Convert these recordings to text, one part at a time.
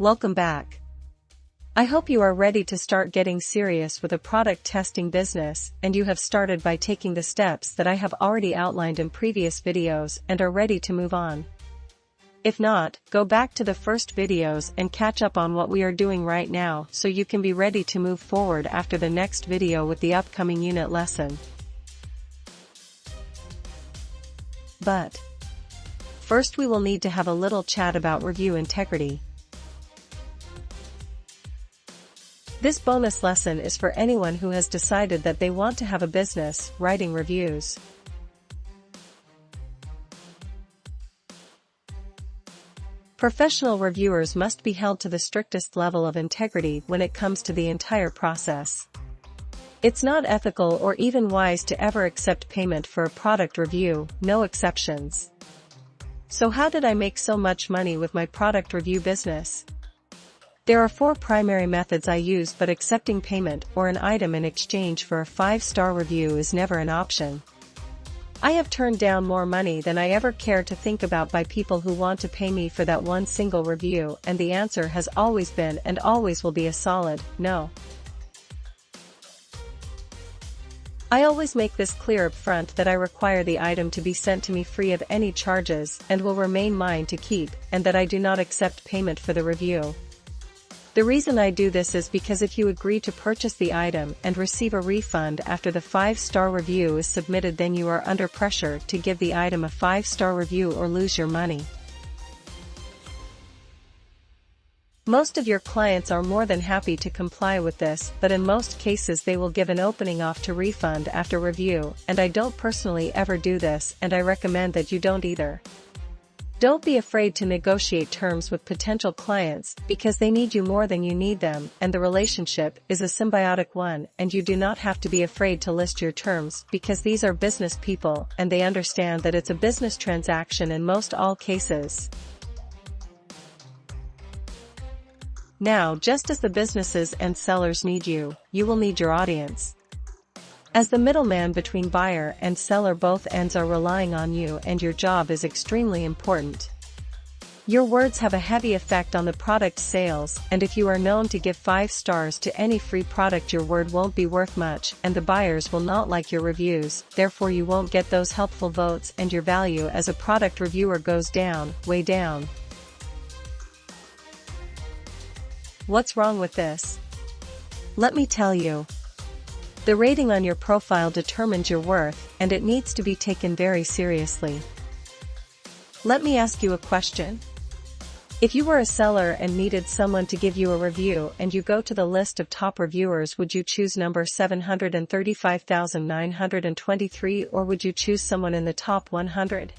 Welcome back. I hope you are ready to start getting serious with a product testing business, and you have started by taking the steps that I have already outlined in previous videos and are ready to move on. If not, go back to the first videos and catch up on what we are doing right now so you can be ready to move forward after the next video with the upcoming unit lesson. But first we will need to have a little chat about review integrity. This bonus lesson is for anyone who has decided that they want to have a business writing reviews. Professional reviewers must be held to the strictest level of integrity when it comes to the entire process. It's not ethical or even wise to ever accept payment for a product review, no exceptions. So how did I make so much money with my product review business? There are 4 primary methods I use, but accepting payment or an item in exchange for a 5-star review is never an option. I have turned down more money than I ever cared to think about by people who want to pay me for that one single review, and the answer has always been and always will be a solid no. I always make this clear up front that I require the item to be sent to me free of any charges and will remain mine to keep, and that I do not accept payment for the review. The reason I do this is because if you agree to purchase the item and receive a refund after the 5-star review is submitted, then you are under pressure to give the item a 5-star review or lose your money. Most of your clients are more than happy to comply with this, but in most cases they will give an opening off to refund after review, and I don't personally ever do this, and I recommend that you don't either. Don't be afraid to negotiate terms with potential clients, because they need you more than you need them, and the relationship is a symbiotic one, and you do not have to be afraid to list your terms, because these are business people and they understand that it's a business transaction in most all cases. Now, just as the businesses and sellers need you, you will need your audience. As the middleman between buyer and seller, both ends are relying on you, and your job is extremely important. Your words have a heavy effect on the product sales, and if you are known to give 5 stars to any free product, your word won't be worth much, and the buyers will not like your reviews, therefore you won't get those helpful votes, and your value as a product reviewer goes down, way down. What's wrong with this? Let me tell you. The rating on your profile determines your worth, and it needs to be taken very seriously. Let me ask you a question. If you were a seller and needed someone to give you a review and you go to the list of top reviewers, would you choose number 735,923 or would you choose someone in the top 100?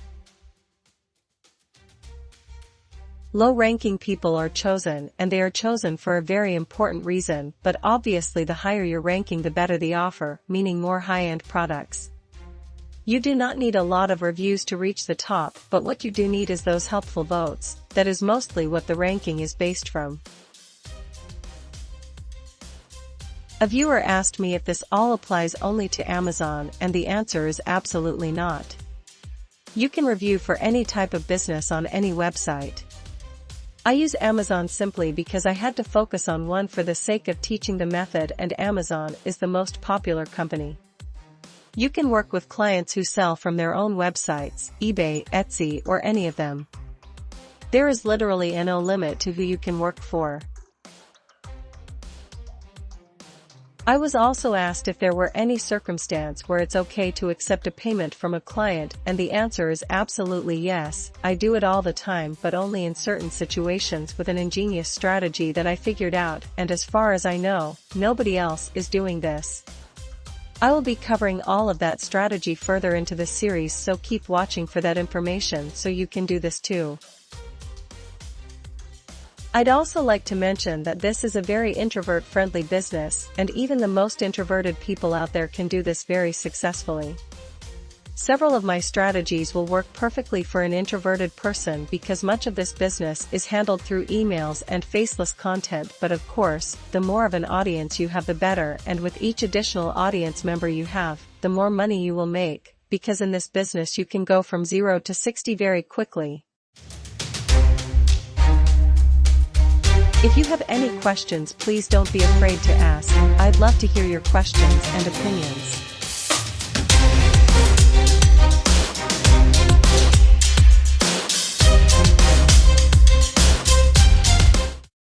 Low-ranking people are chosen, and they are chosen for a very important reason, but obviously the higher your ranking the better the offer, meaning more high-end products. You do not need a lot of reviews to reach the top, but what you do need is those helpful votes. That is mostly what the ranking is based from. A viewer asked me if this all applies only to Amazon, and the answer is absolutely not. You can review for any type of business on any website. I use Amazon simply because I had to focus on one for the sake of teaching the method, and Amazon is the most popular company. You can work with clients who sell from their own websites, eBay, Etsy, or any of them. There is literally no limit to who you can work for. I was also asked if there were any circumstance where it's okay to accept a payment from a client, and the answer is absolutely yes. I do it all the time, but only in certain situations with an ingenious strategy that I figured out, and as far as I know, nobody else is doing this. I will be covering all of that strategy further into the series, so keep watching for that information so you can do this too. I'd also like to mention that this is a very introvert-friendly business, and even the most introverted people out there can do this very successfully. Several of my strategies will work perfectly for an introverted person because much of this business is handled through emails and faceless content, but of course, the more of an audience you have the better, and with each additional audience member you have, the more money you will make, because in this business you can go from 0 to 60 very quickly. If you have any questions, please don't be afraid to ask. I'd love to hear your questions and opinions.